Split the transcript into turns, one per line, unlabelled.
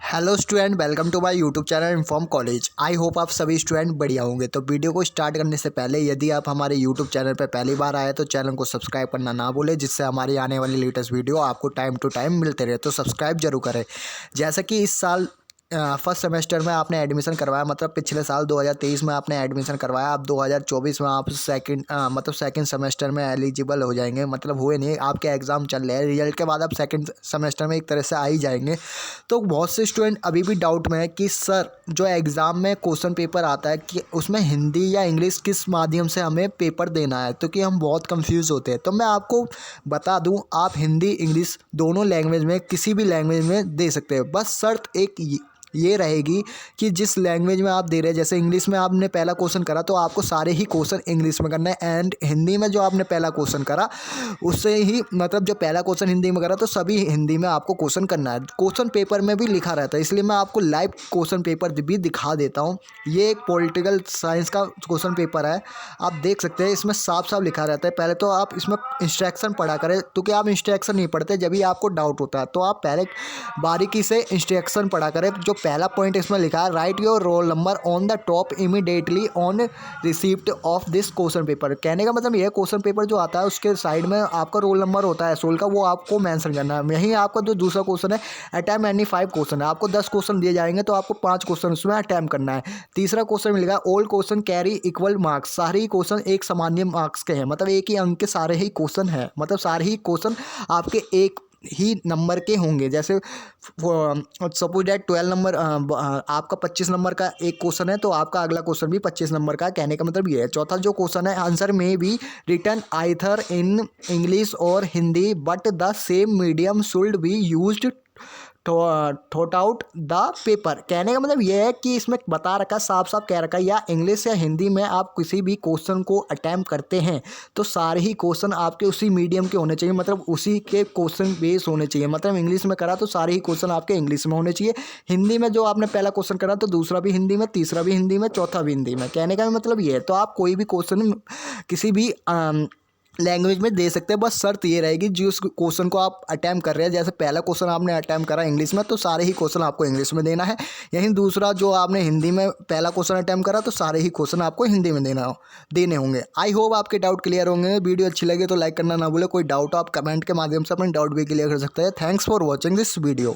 Hello student, welcome to my YouTube channel inform college. I hope आप सभी student बढ़िया होंगे। तो वीडियो को स्टार्ट करने से पहले यदि आप हमारे यूट्यूब चैनल पर पहली बार आए तो चैनल को सब्सक्राइब करना ना भूलें, जिससे हमारी आने वाली लेटेस्ट वीडियो आपको टाइम टू टाइम मिलते रहे। तो सब्सक्राइब जरूर करें। जैसा कि इस साल फर्स्ट सेमेस्टर में आपने एडमिशन करवाया, मतलब पिछले साल 2023 में आपने एडमिशन करवाया। अब 2024 में आप सेकंड सेमेस्टर में एलिजिबल हो जाएंगे। मतलब हुए नहीं, आपके एग्ज़ाम चल रहे हैं, रिजल्ट के बाद आप सेकंड सेमेस्टर में एक तरह से आ ही जाएंगे। तो बहुत से स्टूडेंट अभी भी डाउट में है कि सर जो एग्ज़ाम में क्वेश्चन पेपर आता है कि उसमें हिंदी या इंग्लिश किस माध्यम से हमें पेपर देना है, तो कि हम बहुत कंफ्यूज होते हैं। तो मैं आपको बता दूं, आप हिंदी इंग्लिश दोनों लैंग्वेज में किसी भी लैंग्वेज में दे सकते हैं। बस शर्त एक ये रहेगी कि जिस लैंग्वेज में आप दे रहे हैं, जैसे इंग्लिश में आपने पहला क्वेश्चन करा तो आपको सारे ही क्वेश्चन इंग्लिश में करना है, एंड हिंदी में जो आपने पहला क्वेश्चन करा उससे ही, मतलब जो पहला क्वेश्चन हिंदी में करा तो सभी हिंदी में आपको क्वेश्चन करना है। क्वेश्चन पेपर में भी लिखा रहता है, इसलिए मैं आपको लाइव क्वेश्चन पेपर भी दिखा देता हूँ। ये एक पॉलिटिकल साइंस का क्वेश्चन पेपर है, आप देख सकते हैं। इसमें साफ साफ लिखा रहता है। पहले तो आप इसमें इंस्ट्रक्शन पढ़ा करें, तो क्या आप इंस्ट्रक्शन नहीं पढ़ते जब भी आपको डाउट होता है, तो आप पहले बारीकी से इंस्ट्रक्शन पढ़ा करें। जो पहला पॉइंट इसमें लिखा है, right your roll number on the top immediately on receipt of this question paper. कहने का मतलब यह क्वेश्चन पेपर जो आता है उसके साइड में आपका रोल नंबर होता है सोल का, वो आपको मेंशन करना है। यही आपका जो दूसरा क्वेश्चन है, अटैम्प्ट एनी 5 क्वेश्चन है। आपको 10 क्वेश्चन दिए जाएंगे तो आपको 5 क्वेश्चन उसमें अटैम्प्ट करना है। तीसरा क्वेश्चन मिलेगा, all question carry equal marks. सारे ही क्वेश्चन एक सामान्य मार्क्स के हैं, मतलब एक ही अंक के सारे ही क्वेश्चन हैं, मतलब सारे ही क्वेश्चन आपके एक ही नंबर के होंगे। जैसे सपोज दैट 12 नंबर आपका 25 नंबर का एक क्वेश्चन है, तो आपका अगला क्वेश्चन भी 25 नंबर का है। कहने का मतलब ये है। चौथा जो क्वेश्चन है, आंसर में be written either in English और Hindi but the same medium should be used थॉट आउट द पेपर। कहने का मतलब यह है कि इसमें बता रखा, साफ साफ कह रखा है, या इंग्लिश या हिंदी में आप किसी भी क्वेश्चन को अटैम्प्ट करते हैं तो सारे ही क्वेश्चन आपके उसी मीडियम के होने चाहिए, मतलब उसी के क्वेश्चन बेस होने चाहिए। मतलब इंग्लिश में करा तो सारे ही क्वेश्चन आपके इंग्लिश में होने चाहिए। हिंदी में जो आपने पहला क्वेश्चन करा तो दूसरा भी हिंदी में, तीसरा भी हिंदी में, चौथा भी हिंदी में। कहने का मतलब ये है। तो आप कोई भी क्वेश्चन किसी भी लैंग्वेज में दे सकते हैं। बस शर्त ये रहेगी, जिस क्वेश्चन को आप अटैम्प्ट कर रहे हैं, जैसे पहला क्वेश्चन आपने अटैम्प्ट करा इंग्लिश में तो सारे ही क्वेश्चन आपको इंग्लिश में देना है। यहीं दूसरा जो आपने हिंदी में पहला क्वेश्चन अटैम्प्ट करा तो सारे ही क्वेश्चन आपको हिंदी में देने होंगे। आई होप आपके डाउट क्लियर होंगे। वीडियो अच्छी लगे तो लाइक करना ना भूले। कोई डाउट हो आप कमेंट के माध्यम से अपने डाउट भी क्लियर कर सकते हैं। Thanks for watching this video.